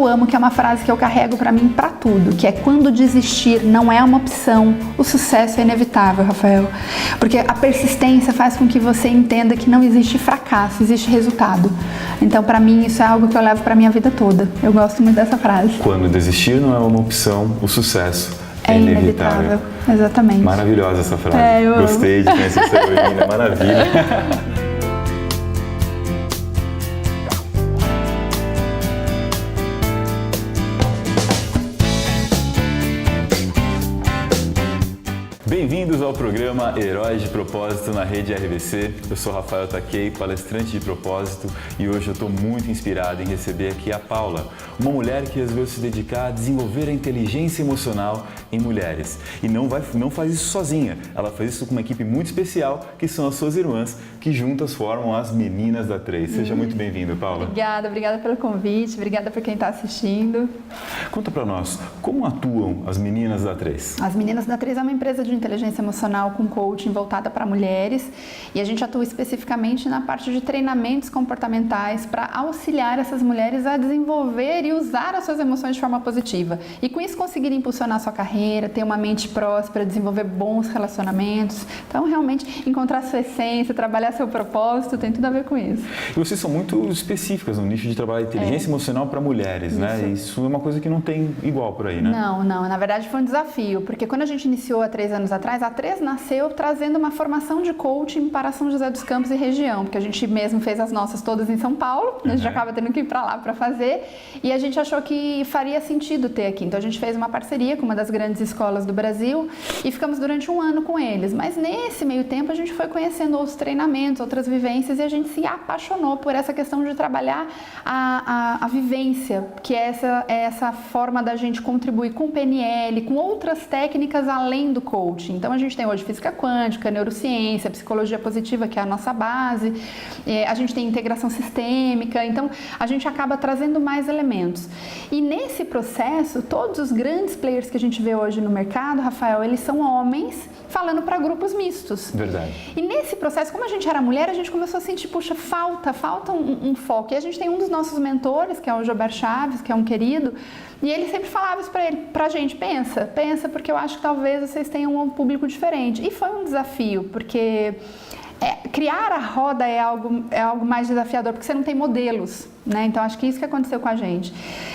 eu amo, que é uma frase que eu carrego pra mim pra tudo, que é: quando desistir não é uma opção, o sucesso é inevitável, Rafael. Porque a persistência faz com que você entenda que não existe fracasso, existe resultado. Então, pra mim, isso é algo que eu levo pra minha vida toda. Eu gosto muito dessa frase. Quando desistir não é uma opção, o sucesso é inevitável. Exatamente. Maravilhosa essa frase. Gostei de conhecer essa heroína, maravilha. Bem-vindos ao programa Heróis de Propósito na Rede RBC. Eu sou Rafael Takei, palestrante de propósito, e hoje eu estou muito inspirado em receber aqui a Paula, uma mulher que resolveu se dedicar a desenvolver a inteligência emocional em mulheres. E não faz isso sozinha, ela faz isso com uma equipe muito especial, que são as suas irmãs, que juntas formam as Meninas da 3. Seja muito bem-vinda, Paula. Obrigada pelo convite, obrigada por quem está assistindo. Conta para nós, como atuam as Meninas da 3? As Meninas da 3 é uma empresa de inteligência emocional com coaching voltada para mulheres, e a gente atua especificamente na parte de treinamentos comportamentais para auxiliar essas mulheres a desenvolver e usar as suas emoções de forma positiva, e com isso conseguir impulsionar a sua carreira, ter uma mente próspera, desenvolver bons relacionamentos. Então, realmente, encontrar sua essência, trabalhar seu propósito, tem tudo a ver com isso. E vocês são muito específicas no nicho de trabalho de inteligência emocional para mulheres, isso, né? Isso é uma coisa que não tem igual por aí, né? Não. Na verdade, foi um desafio, porque quando a gente iniciou há 3 anos atrás, a 3 nasceu trazendo uma formação de coaching para São José dos Campos e região, porque a gente mesmo fez as nossas todas em São Paulo, a gente acaba tendo que ir para lá para fazer, e a gente achou que faria sentido ter aqui. Então a gente fez uma parceria com uma das grandes escolas do Brasil e ficamos durante 1 ano com eles. Mas nesse meio tempo a gente foi conhecendo outros treinamentos, outras vivências, e a gente se apaixonou por essa questão de trabalhar a vivência, que é essa forma da gente contribuir com PNL, com outras técnicas além do coaching. Então a gente tem hoje física quântica, neurociência, psicologia positiva, que é a nossa base, a gente tem integração sistêmica, então a gente acaba trazendo mais elementos. E nesse processo, todos os grandes players que a gente vê hoje no mercado, Rafael, eles são homens falando para grupos mistos. Verdade. E nesse processo, como a gente era mulher, a gente começou a sentir, puxa, falta um foco. E a gente tem um dos nossos mentores, que é o Gilberto Chaves, que é um querido, e ele sempre falava isso pra gente: pensa, porque eu acho que talvez vocês tenham um público diferente. E foi um desafio, porque criar a roda é algo mais desafiador, porque você não tem modelos, né? Então acho que isso que aconteceu com a gente.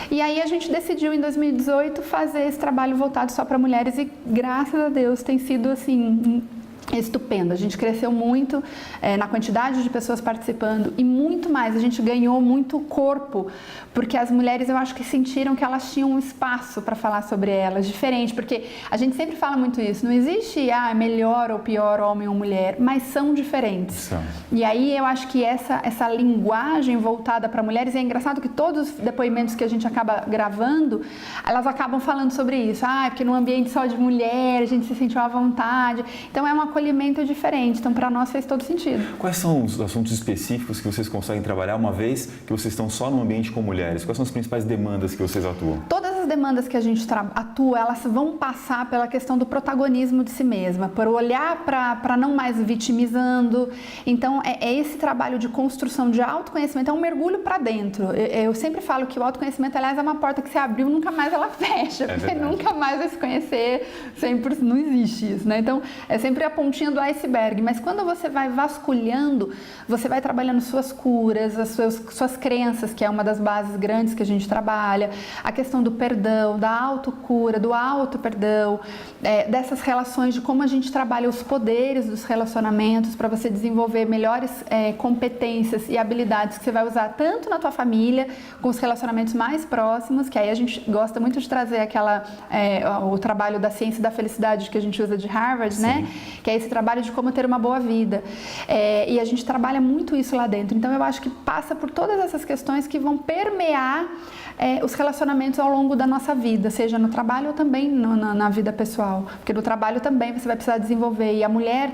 E aí a gente decidiu em 2018 fazer esse trabalho voltado só para mulheres, e graças a Deus tem sido assim estupendo. A gente cresceu muito na quantidade de pessoas participando, e muito mais, a gente ganhou muito corpo, porque as mulheres, eu acho que sentiram que elas tinham um espaço para falar sobre elas, diferente, porque a gente sempre fala muito isso, não existe melhor ou pior homem ou mulher, mas são diferentes. São. E aí eu acho que essa linguagem voltada para mulheres, é engraçado que todos os depoimentos que a gente acaba gravando, elas acabam falando sobre isso, porque num ambiente só de mulher, a gente se sentiu à vontade. Então é uma acolhimento diferente, então para nós fez todo sentido. Quais são os assuntos específicos que vocês conseguem trabalhar uma vez que vocês estão só no ambiente com mulheres? Quais são as principais demandas que vocês atuam? Todas as demandas que a gente atua, elas vão passar pela questão do protagonismo de si mesma, por olhar para não mais vitimizando. Então é esse trabalho de construção de autoconhecimento, é um mergulho para dentro. Eu sempre falo que o autoconhecimento, aliás, é uma porta que se abriu, nunca mais ela fecha, porque nunca mais vai se conhecer 100%, não existe isso, né? Então é sempre a pontinha do iceberg, mas quando você vai vasculhando, você vai trabalhando suas curas, as suas crenças, que é uma das bases grandes que a gente trabalha, a questão do perdão, da autocura, do auto-perdão, dessas relações, de como a gente trabalha os poderes dos relacionamentos para você desenvolver melhores competências e habilidades que você vai usar tanto na tua família, com os relacionamentos mais próximos, que aí a gente gosta muito de trazer o trabalho da ciência da felicidade que a gente usa de Harvard, Sim. né? Que é esse trabalho de como ter uma boa vida. E a gente trabalha muito isso lá dentro. Então eu acho que passa por todas essas questões que vão permear os relacionamentos ao longo da nossa vida, seja no trabalho ou também na vida pessoal. Porque no trabalho também você vai precisar desenvolver. E a mulher,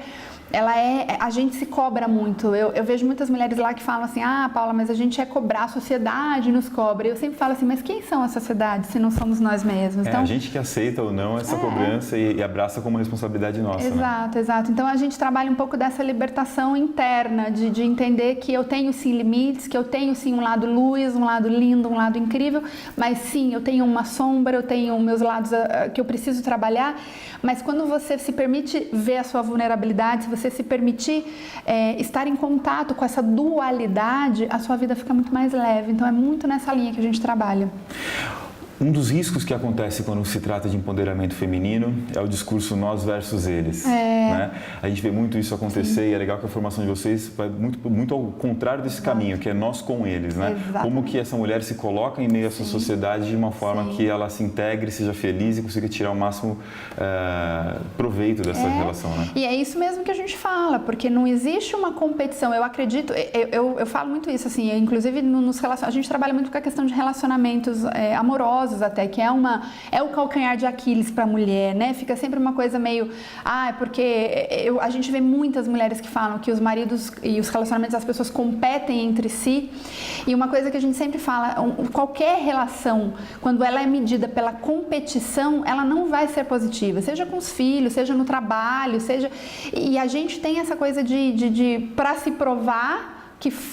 a gente se cobra muito. Eu vejo muitas mulheres lá que falam assim, Paula, mas a gente é cobrar, a sociedade nos cobra. Eu sempre falo assim, mas quem são a sociedade se não somos nós mesmos? Então, a gente que aceita ou não essa cobrança e abraça como responsabilidade nossa. Exato, exato. Então a gente trabalha um pouco dessa libertação interna, de entender que eu tenho sim limites, que eu tenho sim um lado luz, um lado lindo, um lado incrível, mas sim, eu tenho uma sombra, eu tenho meus lados que eu preciso trabalhar, mas quando você se permite ver a sua vulnerabilidade, se você se permitir estar em contato com essa dualidade, a sua vida fica muito mais leve. Então é muito nessa linha que a gente trabalha. Um dos riscos que acontece quando se trata de empoderamento feminino é o discurso nós versus eles. Né? A gente vê muito isso acontecer. Sim. E é legal que a formação de vocês vai muito ao contrário desse caminho, que é nós com eles. Né? Como que essa mulher se coloca em meio a essa sociedade de uma forma que ela se integre, seja feliz e consiga tirar o máximo proveito dessa relação. Né? E é isso mesmo que a gente fala, porque não existe uma competição. Eu acredito, eu falo muito isso, assim, inclusive nos relacionamentos, a gente trabalha muito com a questão de relacionamentos amorosos, até, que é o calcanhar de Aquiles para a mulher, né? Fica sempre uma coisa meio, porque a gente vê muitas mulheres que falam que os maridos e os relacionamentos das pessoas competem entre si, e uma coisa que a gente sempre fala, qualquer relação, quando ela é medida pela competição, ela não vai ser positiva, seja com os filhos, seja no trabalho, e a gente tem essa coisa de para se provar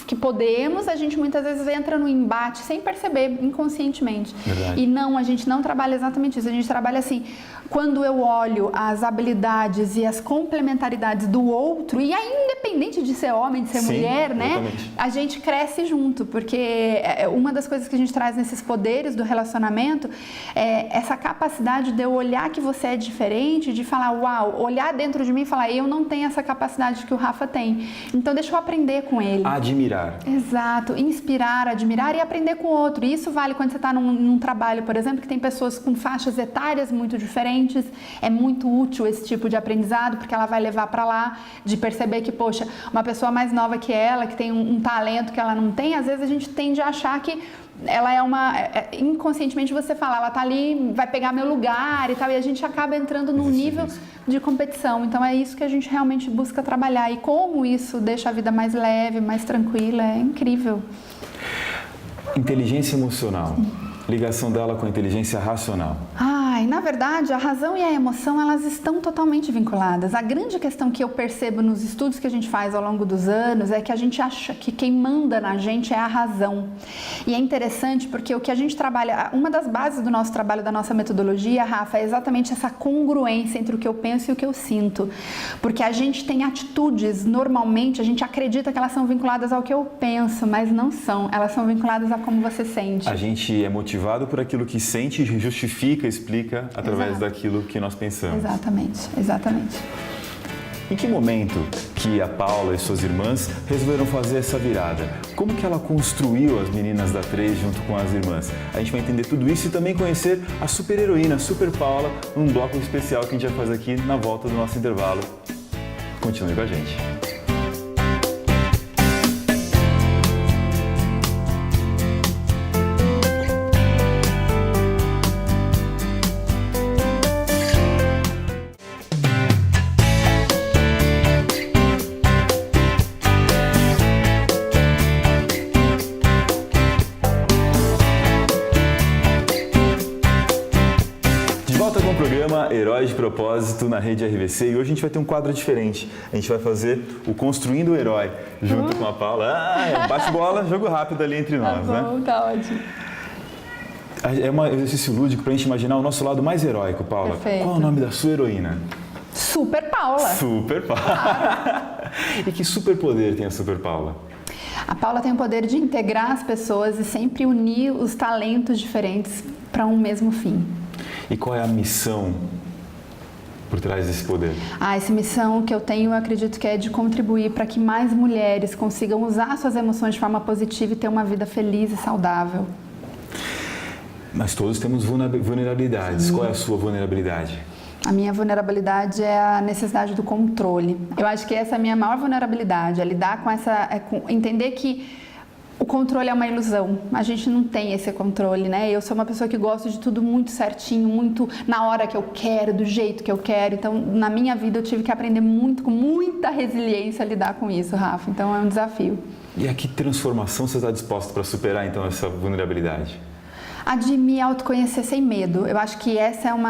que podemos, a gente muitas vezes entra no embate sem perceber, inconscientemente. Verdade. E não, a gente não trabalha exatamente isso, a gente trabalha assim, quando eu olho as habilidades e as complementaridades do outro, e aí independente de ser homem, de ser mulher, né? Exatamente. A gente cresce junto, porque uma das coisas que a gente traz nesses poderes do relacionamento é essa capacidade de eu olhar que você é diferente, de falar, uau, olhar dentro de mim e falar, eu não tenho essa capacidade que o Rafa tem, então deixa eu aprender com ele. Admirar. Exato, inspirar, admirar e aprender com o outro. E isso vale quando você está num trabalho, por exemplo, que tem pessoas com faixas etárias muito diferentes. É muito útil esse tipo de aprendizado, porque ela vai levar para lá, de perceber que, poxa, uma pessoa mais nova que ela, que tem um talento que ela não tem, às vezes a gente tende a achar que ela inconscientemente você fala, ela tá ali, vai pegar meu lugar e tal, e a gente acaba entrando num nível de competição. Então é isso que a gente realmente busca trabalhar, e como isso deixa a vida mais leve, mais tranquila, é incrível. Inteligência emocional. Ligação dela com a inteligência racional. Na verdade, a razão e a emoção, elas estão totalmente vinculadas. A grande questão que eu percebo nos estudos que a gente faz ao longo dos anos é que a gente acha que quem manda na gente é a razão. E é interessante porque o que a gente trabalha, uma das bases do nosso trabalho, da nossa metodologia, Rafa, é exatamente essa congruência entre o que eu penso e o que eu sinto. Porque a gente tem atitudes, normalmente, a gente acredita que elas são vinculadas ao que eu penso, mas não são. Elas são vinculadas a como você sente. A gente é motivado por aquilo que sente, justifica, explica através daquilo que nós pensamos. Exatamente. Em que momento que a Paula e suas irmãs resolveram fazer essa virada? Como que ela construiu as meninas da 3 junto com as irmãs? A gente vai entender tudo isso e também conhecer a super heroína, Super Paula, num bloco especial que a gente vai fazer aqui na volta do nosso intervalo. Continue com a gente. Herói de Propósito na Rede RVC, e hoje a gente vai ter um quadro diferente. A gente vai fazer o Construindo o Herói junto com a Paula. É um bate-bola, jogo rápido ali entre nós, tá bom, né? Tá ótimo. É um exercício lúdico pra gente imaginar o nosso lado mais heróico, Paula. Perfeito. Qual é o nome da sua heroína? Super Paula. Super Paula. E que superpoder tem a Super Paula? A Paula tem o poder de integrar as pessoas e sempre unir os talentos diferentes para um mesmo fim. E qual é a missão por trás desse poder? Essa missão que eu tenho, eu acredito que é de contribuir para que mais mulheres consigam usar suas emoções de forma positiva e ter uma vida feliz e saudável. Mas todos temos vulnerabilidades. Sim. Qual é a sua vulnerabilidade? A minha vulnerabilidade é a necessidade do controle. Eu acho que essa é a minha maior vulnerabilidade, é lidar com essa, entender que O controle é uma ilusão, a gente não tem esse controle, né? Eu sou uma pessoa que gosta de tudo muito certinho, muito na hora que eu quero, do jeito que eu quero. Então, na minha vida, eu tive que aprender muito, com muita resiliência, a lidar com isso, Rafa. Então, é um desafio. E a que transformação você está disposta para superar, então, essa vulnerabilidade? A de me autoconhecer sem medo. Eu acho que essa é um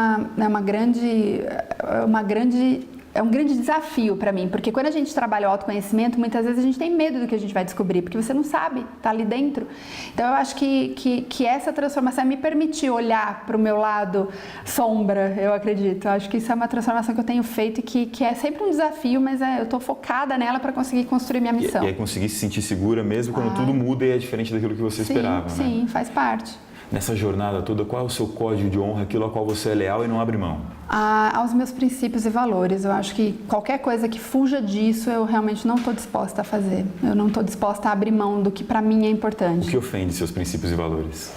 grande desafio para mim, porque quando a gente trabalha o autoconhecimento, muitas vezes a gente tem medo do que a gente vai descobrir, porque você não sabe, tá ali dentro. Então eu acho que essa transformação me permitiu olhar para o meu lado sombra, eu acredito. Eu acho que isso é uma transformação que eu tenho feito e que é sempre um desafio, mas eu estou focada nela para conseguir construir minha missão. E aí conseguir se sentir segura mesmo quando tudo muda e é diferente daquilo que você esperava, né? Sim, faz parte. Nessa jornada toda, qual é o seu código de honra, aquilo a qual você é leal e não abre mão? Aos meus princípios e valores. Eu acho que qualquer coisa que fuja disso, eu realmente não estou disposta a fazer. Eu não estou disposta a abrir mão do que para mim é importante. O que ofende seus princípios e valores?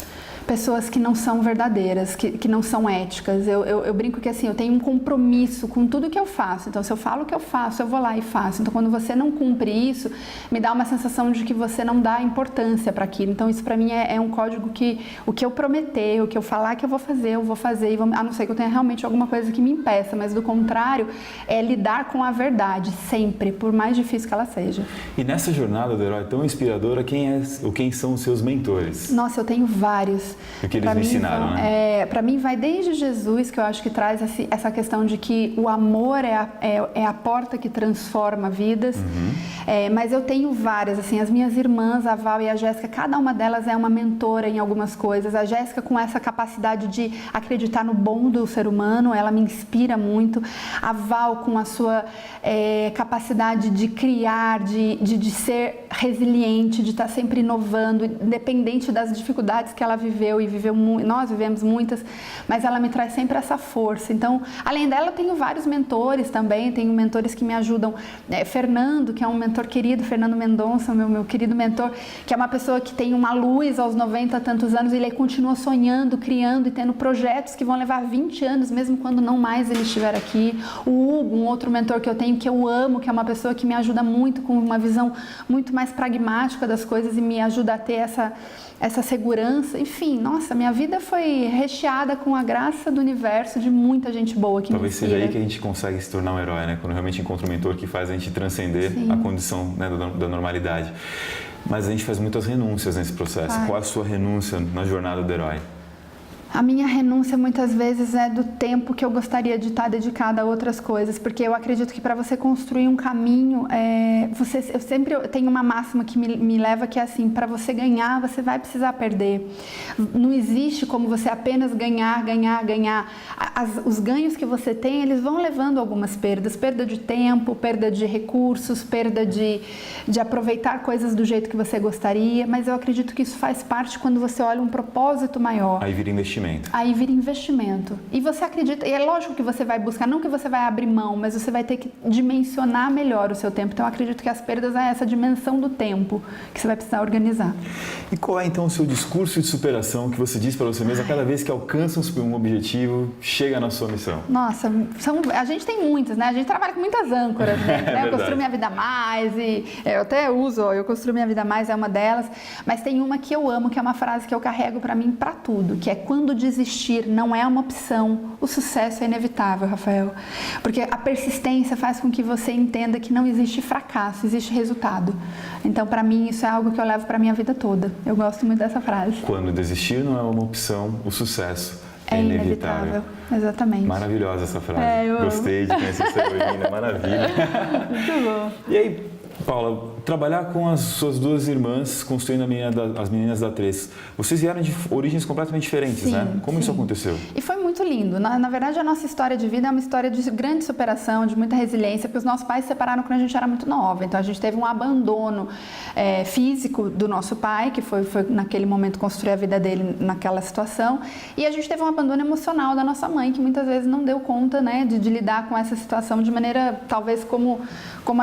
Pessoas que não são verdadeiras, que não são éticas. Eu brinco que assim, eu tenho um compromisso com tudo que eu faço. Então, se eu falo o que eu faço, eu vou lá e faço. Então, quando você não cumpre isso, me dá uma sensação de que você não dá importância para aquilo. Então, isso para mim é um código que o que eu prometer, o que eu falar que eu vou fazer, a não ser que eu tenha realmente alguma coisa que me impeça, mas do contrário, é lidar com a verdade, sempre, por mais difícil que ela seja. E nessa jornada do herói tão inspiradora, quem são os seus mentores? Nossa, eu tenho vários. O que eles me ensinaram, né? Para mim vai desde Jesus, que eu acho que traz essa questão de que o amor é a porta que transforma vidas. Mas eu tenho várias, assim, as minhas irmãs, a Val e a Jéssica, cada uma delas é uma mentora em algumas coisas. A Jéssica com essa capacidade de acreditar no bom do ser humano, ela me inspira muito. A Val com a sua capacidade de criar, de ser resiliente, de estar sempre inovando, independente das dificuldades que ela viveu nós vivemos muitas, mas ela me traz sempre essa força. Então, além dela, eu tenho vários mentores também, tenho mentores que me ajudam. Fernando, que é um mentor querido, Fernando Mendonça, meu querido mentor, que é uma pessoa que tem uma luz aos 90 e tantos anos, e ele continua sonhando, criando e tendo projetos que vão levar 20 anos, mesmo quando não mais ele estiver aqui. O Hugo, um outro mentor que eu tenho, que eu amo, que é uma pessoa que me ajuda muito, com uma visão muito mais pragmática das coisas e me ajuda a ter essa segurança. Enfim, nossa, minha vida foi recheada com a graça do universo, de muita gente boa que Talvez me inspira. seja aí que a gente consegue se tornar um herói, né? Quando realmente encontra um mentor que faz a gente transcender a condição, né, da normalidade. Mas a gente faz muitas renúncias nesse processo. Qual é a sua renúncia na jornada do herói? A minha renúncia muitas vezes é do tempo que eu gostaria de estar dedicada a outras coisas, porque eu acredito que para você construir um caminho, eu sempre tenho uma máxima que me leva, que é assim: para você ganhar, você vai precisar perder. Não existe como você apenas ganhar. Os ganhos que você tem, eles vão levando algumas perdas, perda de tempo, perda de recursos, perda de aproveitar coisas do jeito que você gostaria, mas eu acredito que isso faz parte quando você olha um propósito maior. Aí vira investimento. Aí vira investimento. E você acredita, e é lógico que você vai buscar, não que você vai abrir mão, mas você vai ter que dimensionar melhor o seu tempo. Então eu acredito que as perdas é essa dimensão do tempo que você vai precisar organizar. E qual é então o seu discurso de superação que você diz para você mesma cada vez que alcança um objetivo, chega na sua missão? Nossa, a gente tem muitas, né? A gente trabalha com muitas âncoras, né? Eu construo minha vida mais, e eu até uso, eu construo minha vida mais, é uma delas, mas tem uma que eu amo, que é uma frase que eu carrego para mim para tudo, que é: quando desistir não é uma opção, o sucesso é inevitável, Rafael. Porque a persistência faz com que você entenda que não existe fracasso, existe resultado. Então, para mim, isso é algo que eu levo para minha vida toda. Eu gosto muito dessa frase. Quando desistir não é uma opção, o sucesso é inevitável. Exatamente. Maravilhosa essa frase. Gostei de conhecer essa heroína, maravilha. Muito bom. E aí, Paula, trabalhar com as suas duas irmãs, construindo as meninas da 3, vocês vieram de origens completamente diferentes, né? Como isso aconteceu? E foi muito lindo. Na verdade, a nossa história de vida é uma história de grande superação, de muita resiliência, porque os nossos pais se separaram quando a gente era muito nova. Então, a gente teve um abandono físico do nosso pai, que foi naquele momento construir a vida dele naquela situação, e a gente teve um abandono emocional da nossa mãe, que muitas vezes não deu conta, né, de lidar com essa situação de maneira, talvez, como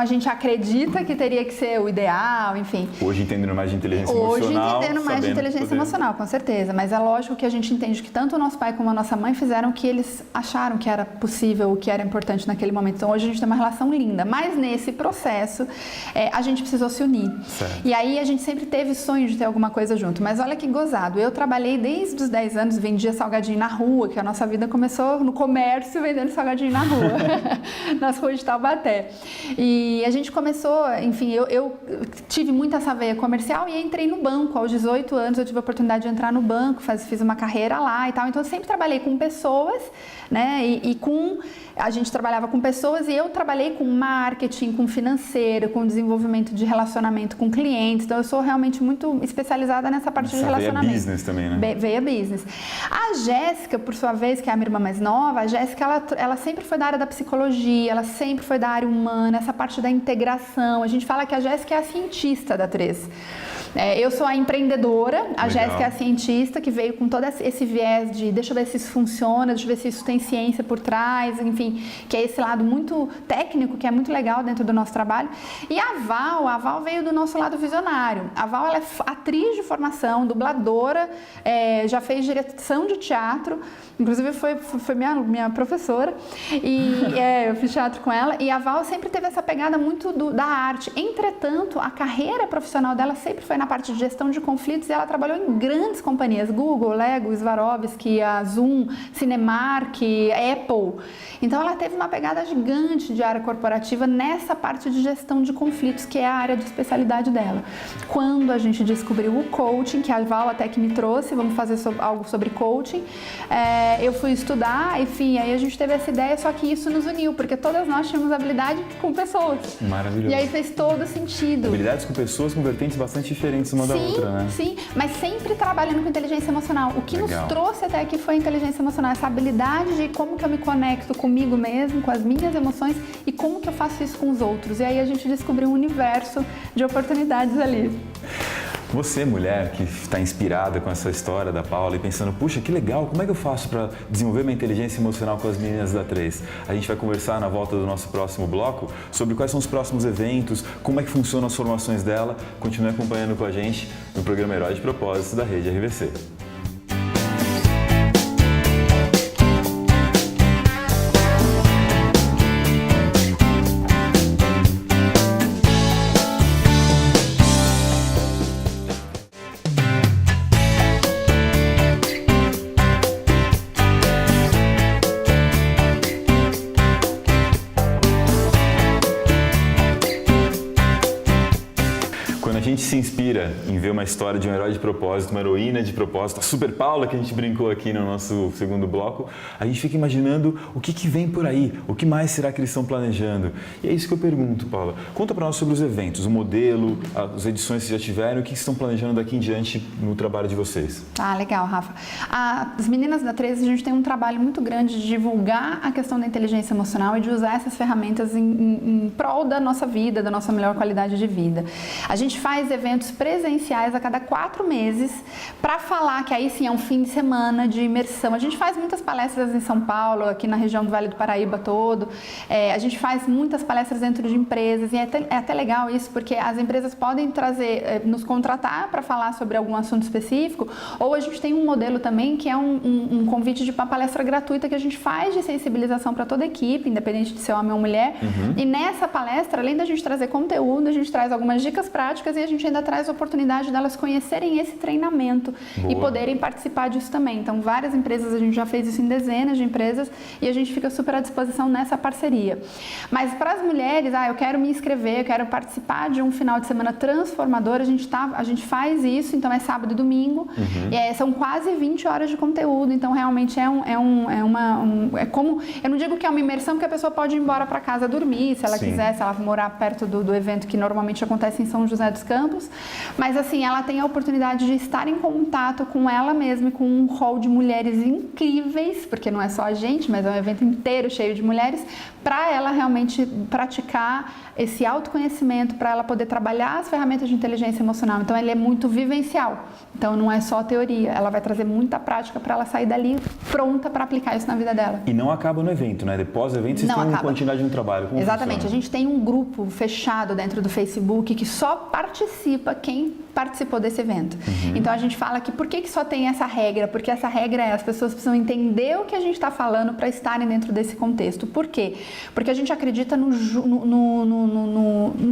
a gente acredita que teria que ser ser o ideal, enfim. Hoje entendendo mais de inteligência Hoje emocional. entendendo mais de inteligência emocional, com certeza. Mas é lógico que a gente entende que tanto o nosso pai como a nossa mãe fizeram o que eles acharam que era possível, o que era importante naquele momento. Então hoje a gente tem uma relação linda. Mas nesse processo, a gente precisou se unir. Certo. E aí a gente sempre teve sonho de ter alguma coisa junto. Mas olha que gozado. Eu trabalhei desde os 10 anos, vendia salgadinho na rua, que a nossa vida começou no comércio vendendo salgadinho na rua, nas ruas de Taubaté. E a gente começou, enfim, eu tive muito essa veia comercial e entrei no banco. Aos 18 anos eu tive a oportunidade de entrar no banco, fiz uma carreira lá e tal. Então eu sempre trabalhei com pessoas, né? A gente trabalhava com pessoas e eu trabalhei com marketing, com financeiro, com desenvolvimento de relacionamento com clientes. Então eu sou realmente muito especializada nessa parte de relacionamento. Veia business também, né? Veia business. A Jéssica, por sua vez, que é a minha irmã mais nova, a Jéssica, ela sempre foi da área da psicologia, ela sempre foi da área humana, essa parte da integração. A gente fala que a Jéssica é a cientista da 3. Eu sou a empreendedora, a Jéssica é a cientista que veio com todo esse viés de deixa eu ver se isso funciona, deixa eu ver se isso tem ciência por trás, enfim, que é esse lado muito técnico, que é muito legal dentro do nosso trabalho. E a Val veio do nosso lado visionário. A Val, ela é atriz de formação, dubladora, já fez direção de teatro, inclusive foi minha professora, e eu fiz teatro com ela, e a Val sempre teve essa pegada muito da arte. Entretanto, a carreira profissional dela sempre foi na parte de gestão de conflitos e ela trabalhou em grandes companhias, Google, Lego, Swarovski, a Zoom, Cinemark, Apple. Então ela teve uma pegada gigante de área corporativa nessa parte de gestão de conflitos, que é a área de especialidade dela. Quando a gente descobriu o coaching, que a Val até que me trouxe, vamos fazer algo sobre coaching, eu fui estudar, enfim, aí a gente teve essa ideia, só que isso nos uniu, porque todas nós tínhamos habilidade com pessoas. Maravilhoso. E aí fez todo sentido. Habilidades com pessoas com vertentes bastante diferentes uma da outra, né? Sim, mas sempre trabalhando com inteligência emocional. O que nos trouxe até aqui foi a inteligência emocional, essa habilidade de como que eu me conecto comigo mesmo, com as minhas emoções e como que eu faço isso com os outros. E aí a gente descobriu um universo de oportunidades ali. Você, mulher, que está inspirada com essa história da Paula e pensando, puxa, que legal, como é que eu faço para desenvolver minha inteligência emocional com as meninas da 3? A gente vai conversar na volta do nosso próximo bloco sobre quais são os próximos eventos, como é que funcionam as formações dela. Continue acompanhando com a gente no programa Herói de Propósito da Rede RVC. A gente se inspira em ver uma história de um herói de propósito, uma heroína de propósito, a Super Paula, que a gente brincou aqui no nosso segundo bloco, a gente fica imaginando o que vem por aí, o que mais será que eles estão planejando. E é isso que eu pergunto, Paula. Conta para nós sobre os eventos, o modelo, as edições que já tiveram, o que estão planejando daqui em diante no trabalho de vocês. Ah, legal, Rafa. As meninas da 13, a gente tem um trabalho muito grande de divulgar a questão da inteligência emocional e de usar essas ferramentas em prol da nossa vida, da nossa melhor qualidade de vida. A gente faz eventos presenciais a cada 4 meses para falar que aí sim é um fim de semana de imersão. A gente faz muitas palestras em São Paulo, aqui na região do Vale do Paraíba todo. A gente faz muitas palestras dentro de empresas e é até legal isso, porque as empresas podem nos contratar para falar sobre algum assunto específico, ou a gente tem um modelo também que é um convite de uma palestra gratuita que a gente faz de sensibilização para toda a equipe, independente de ser homem ou mulher. E nessa palestra, além da gente trazer conteúdo, a gente traz algumas dicas práticas e a gente ainda traz a oportunidade delas conhecerem esse treinamento e poderem participar disso também. Então, várias empresas, a gente já fez isso em dezenas de empresas e a gente fica super à disposição nessa parceria. Mas para as mulheres, eu quero me inscrever, eu quero participar de um final de semana transformador, a gente faz isso, então é sábado e domingo, e são quase 20 horas de conteúdo, então realmente é como, eu não digo que é uma imersão, porque a pessoa pode ir embora para casa dormir, se ela quiser, se ela morar perto do evento que normalmente acontece em São José dos Campos, campus, mas assim, ela tem a oportunidade de estar em contato com ela mesma e com um hall de mulheres incríveis, porque não é só a gente, mas é um evento inteiro cheio de mulheres, para ela realmente praticar esse autoconhecimento, para ela poder trabalhar as ferramentas de inteligência emocional. Então, ele é muito vivencial. Então, não é só teoria. Ela vai trazer muita prática para ela sair dali pronta para aplicar isso na vida dela. E não acaba no evento, né? Depois do evento, vocês têm uma quantidade de um trabalho. Como Exatamente. funciona? A gente tem um grupo fechado dentro do Facebook que só participa quem participou desse evento. Então, a gente fala que por que só tem essa regra? Porque essa regra é as pessoas precisam entender o que a gente está falando para estarem dentro desse contexto. Por quê? Porque a gente acredita no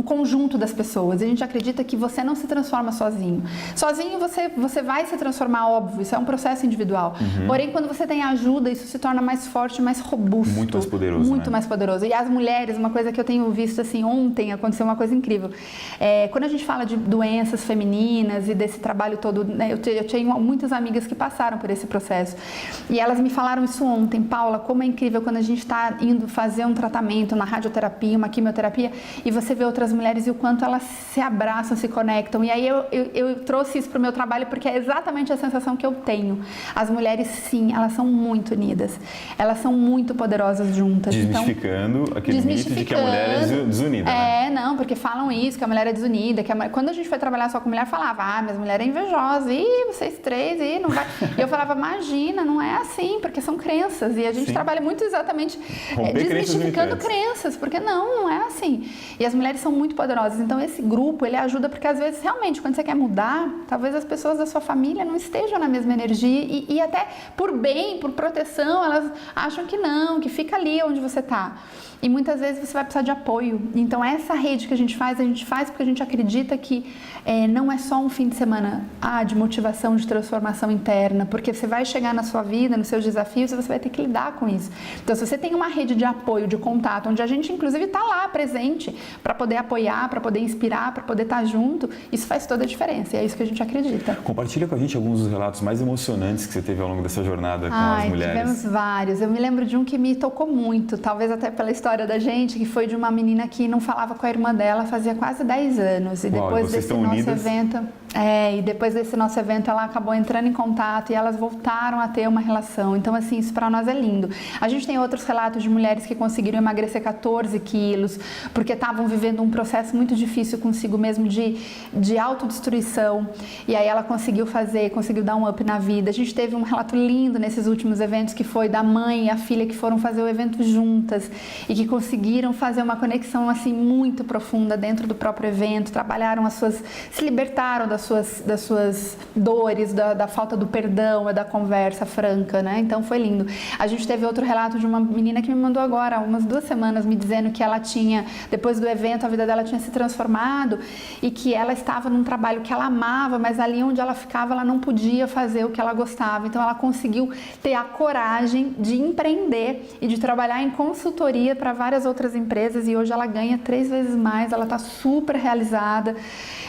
conjunto das pessoas. A gente acredita que você não se transforma sozinho. Sozinho você vai se transformar, óbvio, isso é um processo individual. Porém, quando você tem ajuda, isso se torna mais forte, mais robusto. Muito mais poderoso, Muito mais poderoso. E as mulheres, uma coisa que eu tenho visto assim, ontem aconteceu uma coisa incrível. Quando a gente fala de doenças femininas e desse trabalho todo, né, eu tenho muitas amigas que passaram por esse processo. E elas me falaram isso ontem. Paula, como é incrível quando a gente está indo fazer um tratamento na radioterapia, uma quimioterapia, e você vê outras mulheres e o quanto elas se abraçam, se conectam. E aí eu trouxe isso para o meu trabalho porque é exatamente a sensação que eu tenho. As mulheres, sim, elas são muito unidas. Elas são muito poderosas juntas. Desmistificando aquele mito de que a mulher é desunida, né? Não, porque falam isso, que a mulher é desunida. Quando a gente foi trabalhar só com mulher, falava, mas mulher é invejosa. Ih, vocês três, não vai... E eu falava, imagina, não é assim, porque são crenças. E a gente trabalha muito exatamente desmistificando crenças, porque não é assim. E as mulheres são muito poderosas. Então, esse grupo, ele ajuda porque, às vezes, realmente, quando você quer mudar, talvez as pessoas da sua família não estejam na mesma energia e até por bem, por proteção, elas acham que não, que fica ali onde você está. E muitas vezes você vai precisar de apoio. Então, essa rede que a gente faz porque a gente acredita que não é só um fim de semana de motivação, de transformação interna, porque você vai chegar na sua vida, nos seus desafios, e você vai ter que lidar com isso. Então, se você tem uma rede de apoio, de contato, onde a gente, inclusive, está lá presente para poder apoiar, para poder inspirar, para poder estar junto, isso faz toda a diferença. E é isso que a gente acredita. Compartilha com a gente alguns dos relatos mais emocionantes que você teve ao longo dessa jornada com as mulheres. Tivemos vários. Eu me lembro de um que me tocou muito, talvez até pela história da gente, que foi de uma menina que não falava com a irmã dela fazia quase 10 anos. E depois desse nosso evento... e depois desse nosso evento ela acabou entrando em contato e elas voltaram a ter uma relação. Então, assim, isso para nós é lindo. A gente tem outros relatos de mulheres que conseguiram emagrecer 14 quilos, porque estavam vivendo um processo muito difícil consigo mesmo de autodestruição. E aí ela conseguiu dar um up na vida. A gente teve um relato lindo nesses últimos eventos, que foi da mãe e a filha que foram fazer o evento juntas e que conseguiram fazer uma conexão, assim, muito profunda dentro do próprio evento, trabalharam se libertaram das suas dores, da falta do perdão, da conversa franca, né? Então foi lindo. A gente teve outro relato de uma menina que me mandou agora, umas 2 semanas, me dizendo que ela tinha, depois do evento, a vida dela tinha se transformado e que ela estava num trabalho que ela amava, mas ali onde ela ficava, ela não podia fazer o que ela gostava. Então ela conseguiu ter a coragem de empreender e de trabalhar em consultoria para várias outras empresas e hoje ela ganha 3 vezes mais, ela está super realizada.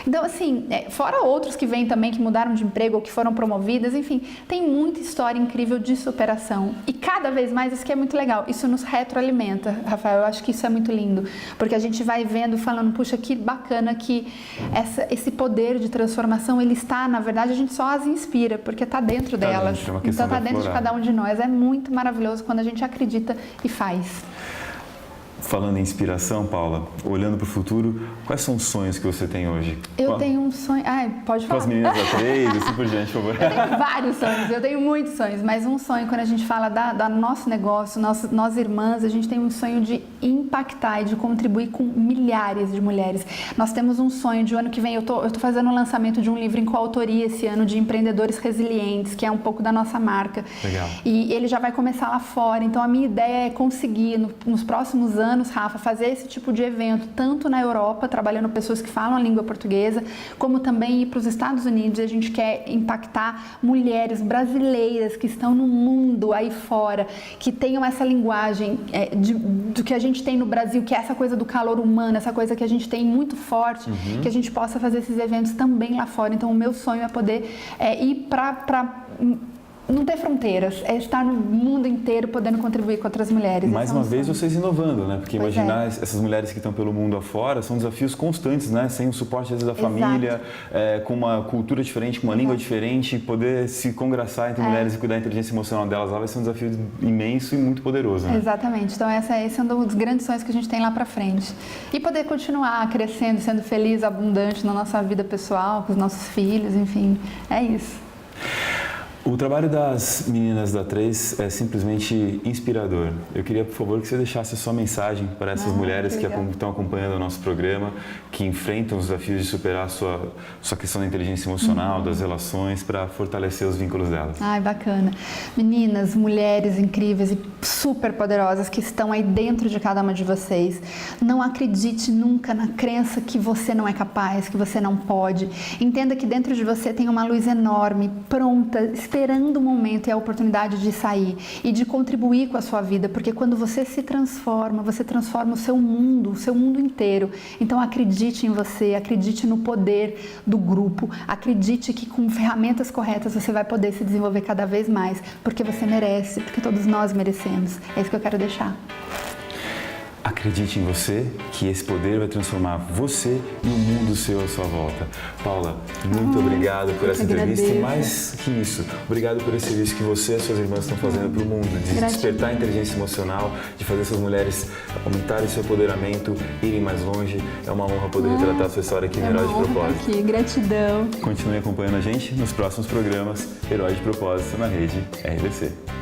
Então, assim, fora outros que vêm também, que mudaram de emprego ou que foram promovidas, enfim, tem muita história incrível de superação. E cada vez mais, isso que é muito legal, isso nos retroalimenta, Rafael, eu acho que isso é muito lindo, porque a gente vai vendo, falando, puxa, que bacana que esse poder de transformação, ele está, na verdade, a gente só as inspira, porque está dentro delas. Então, está dentro de cada um de nós. É muito maravilhoso quando a gente acredita e faz. Falando em inspiração, Paula, olhando para o futuro, quais são os sonhos que você tem hoje? Eu tenho um sonho... pode falar. Com as meninas da 3, assim por diante, por favor. Eu tenho vários sonhos, eu tenho muitos sonhos, mas um sonho, quando a gente fala da nosso negócio, nós irmãs, a gente tem um sonho de impactar e de contribuir com milhares de mulheres. Nós temos um sonho de ano que vem, eu tô fazendo o lançamento de um livro em coautoria esse ano, de empreendedores resilientes, que é um pouco da nossa marca. Legal. E ele já vai começar lá fora, então a minha ideia é conseguir, nos próximos anos, Rafa, fazer esse tipo de evento, tanto na Europa, trabalhando pessoas que falam a língua portuguesa, como também ir para os Estados Unidos. A gente quer impactar mulheres brasileiras que estão no mundo aí fora, que tenham essa linguagem do que a gente tem no Brasil, que é essa coisa do calor humano, essa coisa que a gente tem muito forte, que a gente possa fazer esses eventos também lá fora. Então, o meu sonho é poder ir para não ter fronteiras, é estar no mundo inteiro podendo contribuir com outras mulheres. Mais uma vez vocês inovando, né? Porque Pois imaginar essas mulheres que estão pelo mundo afora são desafios constantes, né? Sem o suporte às vezes da família, com uma cultura diferente, com uma língua diferente, poder se congraçar entre mulheres e cuidar da inteligência emocional delas lá vai ser um desafio imenso e muito poderoso, né? Exatamente. Então esse é um dos grandes sonhos que a gente tem lá pra frente. E poder continuar crescendo, sendo feliz, abundante na nossa vida pessoal, com os nossos filhos, enfim, é isso. O trabalho das meninas da 3 é simplesmente inspirador. Eu queria, por favor, que você deixasse a sua mensagem para essas mulheres que estão acompanhando o nosso programa, que enfrentam os desafios de superar a sua questão da inteligência emocional, das relações, para fortalecer os vínculos delas. Ai, bacana. Meninas, mulheres incríveis e super poderosas que estão aí dentro de cada uma de vocês, não acredite nunca na crença que você não é capaz, que você não pode. Entenda que dentro de você tem uma luz enorme, pronta, esperando o momento e a oportunidade de sair e de contribuir com a sua vida, porque quando você se transforma, você transforma o seu mundo inteiro. Então acredite em você, acredite no poder do grupo, acredite que com ferramentas corretas você vai poder se desenvolver cada vez mais, porque você merece, porque todos nós merecemos. É isso que eu quero deixar. Acredite em você, que esse poder vai transformar você e o mundo seu à sua volta. Paula, muito obrigado por essa entrevista e mais que isso, obrigado por esse serviço que você e as suas irmãs estão fazendo para o mundo, de despertar a inteligência emocional, de fazer essas mulheres aumentarem seu empoderamento, irem mais longe. É uma honra poder retratar a sua história aqui no Herói de Propósito. Aqui, gratidão. Continue acompanhando a gente nos próximos programas Herói de Propósito na rede RBC.